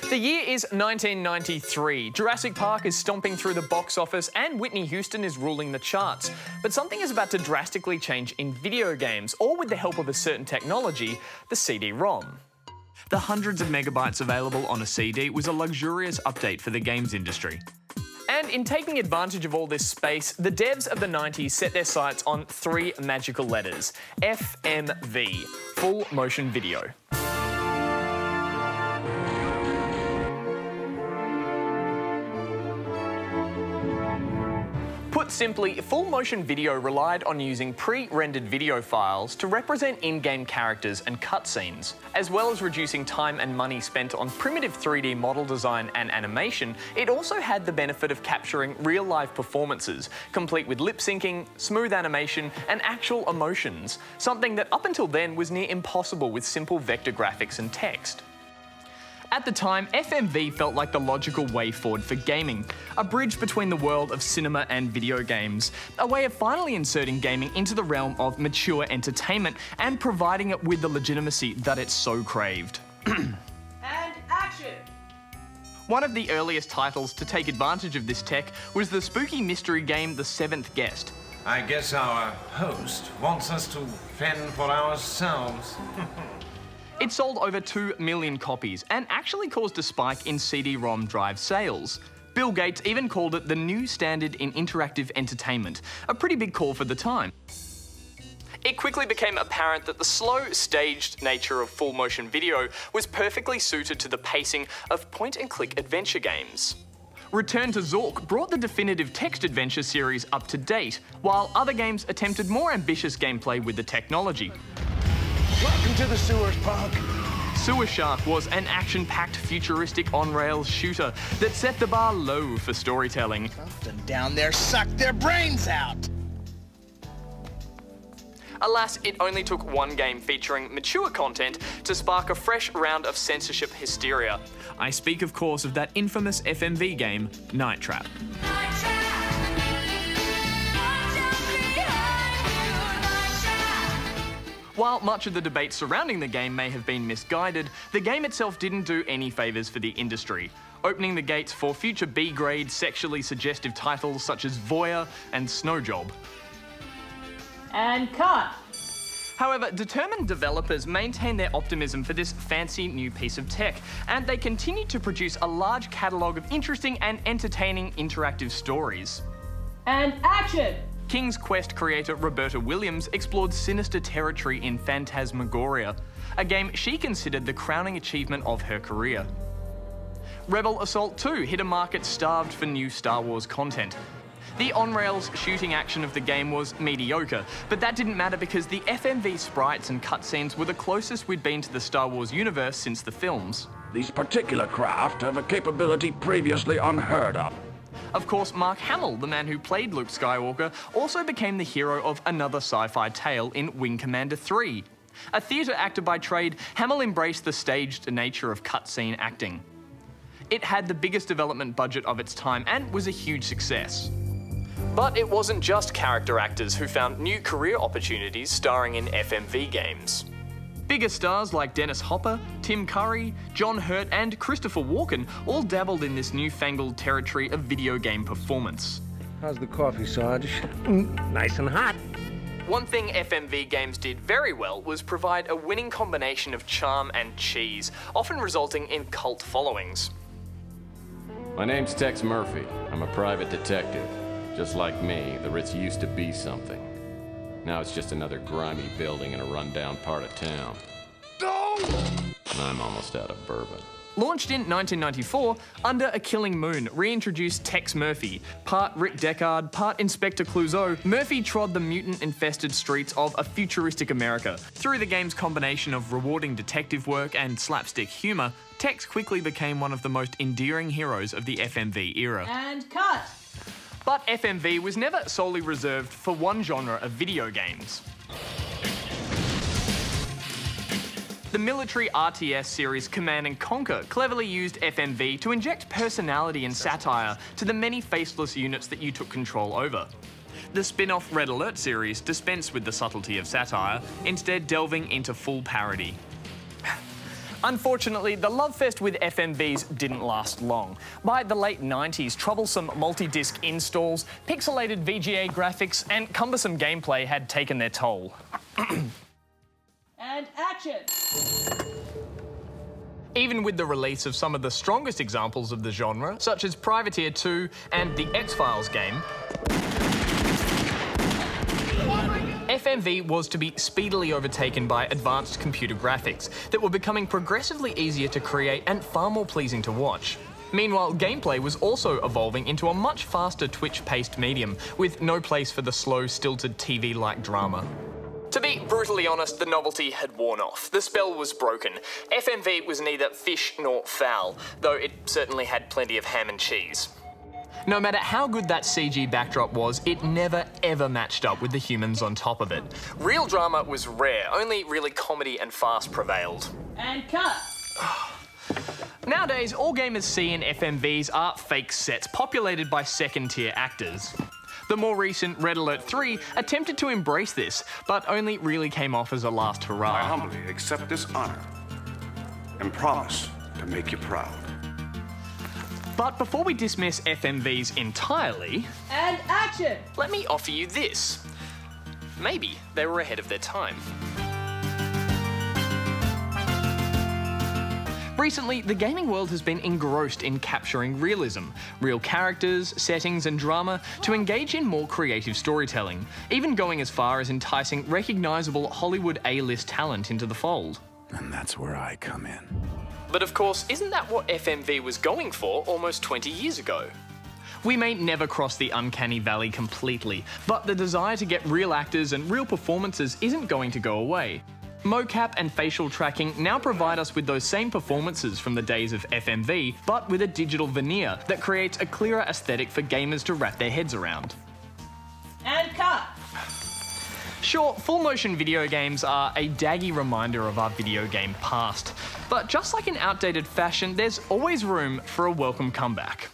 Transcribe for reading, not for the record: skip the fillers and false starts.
The year is 1993. Jurassic Park is stomping through the box office and Whitney Houston is ruling the charts. But something is about to drastically change in video games, or with the help of a certain technology, the CD ROM. The hundreds of megabytes available on a CD was a luxurious update for the games industry. And in taking advantage of all this space, the devs of the 90s set their sights on three magical letters: FMV, full motion video. Put simply, full-motion video relied on using pre-rendered video files to represent in-game characters and cutscenes. As well as reducing time and money spent on primitive 3D model design and animation, it also had the benefit of capturing real-life performances, complete with lip-syncing, smooth animation, and actual emotions, something that up until then was near impossible with simple vector graphics and text. At the time, FMV felt like the logical way forward for gaming, a bridge between the world of cinema and video games, a way of finally inserting gaming into the realm of mature entertainment and providing it with the legitimacy that it so craved. And action! One of the earliest titles to take advantage of this tech was the spooky mystery game The Seventh Guest. I guess our host wants us to fend for ourselves. It sold over 2 million copies and actually caused a spike in CD-ROM drive sales. Bill Gates even called it the new standard in interactive entertainment, a pretty big call for the time. It quickly became apparent that the slow, staged nature of full-motion video was perfectly suited to the pacing of point-and-click adventure games. Return to Zork brought the definitive text adventure series up to date, while other games attempted more ambitious gameplay with the technology. Welcome to the sewers, punk. Sewer Shark was an action-packed, futuristic on-rails shooter that set the bar low for storytelling. Something down there sucked their brains out. Alas, it only took one game featuring mature content to spark a fresh round of censorship hysteria. I speak, of course, of that infamous FMV game, Night Trap. While much of the debate surrounding the game may have been misguided, the game itself didn't do any favours for the industry, opening the gates for future B-grade, sexually suggestive titles such as Voyeur and Snowjob. And cut! However, determined developers maintained their optimism for this fancy new piece of tech, and they continued to produce a large catalogue of interesting and entertaining interactive stories. And action! King's Quest creator Roberta Williams explored sinister territory in Phantasmagoria, a game she considered the crowning achievement of her career. Rebel Assault 2 hit a market starved for new Star Wars content. The on-rails shooting action of the game was mediocre, but that didn't matter because the FMV sprites and cutscenes were the closest we'd been to the Star Wars universe since the films. These particular craft have a capability previously unheard of. Of course, Mark Hamill, the man who played Luke Skywalker, also became the hero of another sci-fi tale in Wing Commander 3. A theatre actor by trade, Hamill embraced the staged nature of cutscene acting. It had the biggest development budget of its time and was a huge success. But it wasn't just character actors who found new career opportunities starring in FMV games. Bigger stars like Dennis Hopper, Tim Curry, John Hurt and Christopher Walken all dabbled in this newfangled territory of video game performance. How's the coffee, Sarge? Nice and hot. One thing FMV games did very well was provide a winning combination of charm and cheese, often resulting in cult followings. My name's Tex Murphy. I'm a private detective. Just like me, the Ritz used to be something. Now it's just another grimy building in a rundown part of town. And I'm almost out of bourbon. Launched in 1994, Under a Killing Moon reintroduced Tex Murphy. Part Rick Deckard, part Inspector Clouseau, Murphy trod the mutant-infested streets of a futuristic America. Through the game's combination of rewarding detective work and slapstick humour, Tex quickly became one of the most endearing heroes of the FMV era. And cut! But FMV was never solely reserved for one genre of video games. The military RTS series Command & Conquer cleverly used FMV to inject personality and satire to the many faceless units that you took control over. The spin-off Red Alert series dispensed with the subtlety of satire, instead delving into full parody. Unfortunately, the love fest with FMVs didn't last long. By the late 90s, troublesome multi-disc installs, pixelated VGA graphics and cumbersome gameplay had taken their toll. And action! Even with the release of some of the strongest examples of the genre, such as Privateer 2 and the X-Files game, FMV was to be speedily overtaken by advanced computer graphics that were becoming progressively easier to create and far more pleasing to watch. Meanwhile, gameplay was also evolving into a much faster Twitch-paced medium, with no place for the slow, stilted TV-like drama. To be brutally honest, the novelty had worn off. The spell was broken. FMV was neither fish nor fowl, though it certainly had plenty of ham and cheese. No matter how good that CG backdrop was, it never ever matched up with the humans on top of it. Real drama was rare, only really comedy and farce prevailed. And cut! Nowadays, all gamers see in FMVs are fake sets populated by second-tier actors. The more recent Red Alert 3 attempted to embrace this, but only really came off as a last I hurrah. humbly accept this honor and promise to make you proud. But before we dismiss FMVs entirely, And action! let me offer you this. Maybe they were ahead of their time. Recently, the gaming world has been engrossed in capturing realism, real characters, settings and drama to engage in more creative storytelling, even going as far as enticing recognisable Hollywood A-list talent into the fold. And that's where I come in. But of course, isn't that what FMV was going for almost 20 years ago? We may never cross the uncanny valley completely, but the desire to get real actors and real performances isn't going to go away. Mocap and facial tracking now provide us with those same performances from the days of FMV, but with a digital veneer that creates a clearer aesthetic for gamers to wrap their heads around. And cut! Sure, full-motion video games are a daggy reminder of our video game past, but just like in outdated fashion, there's always room for a welcome comeback.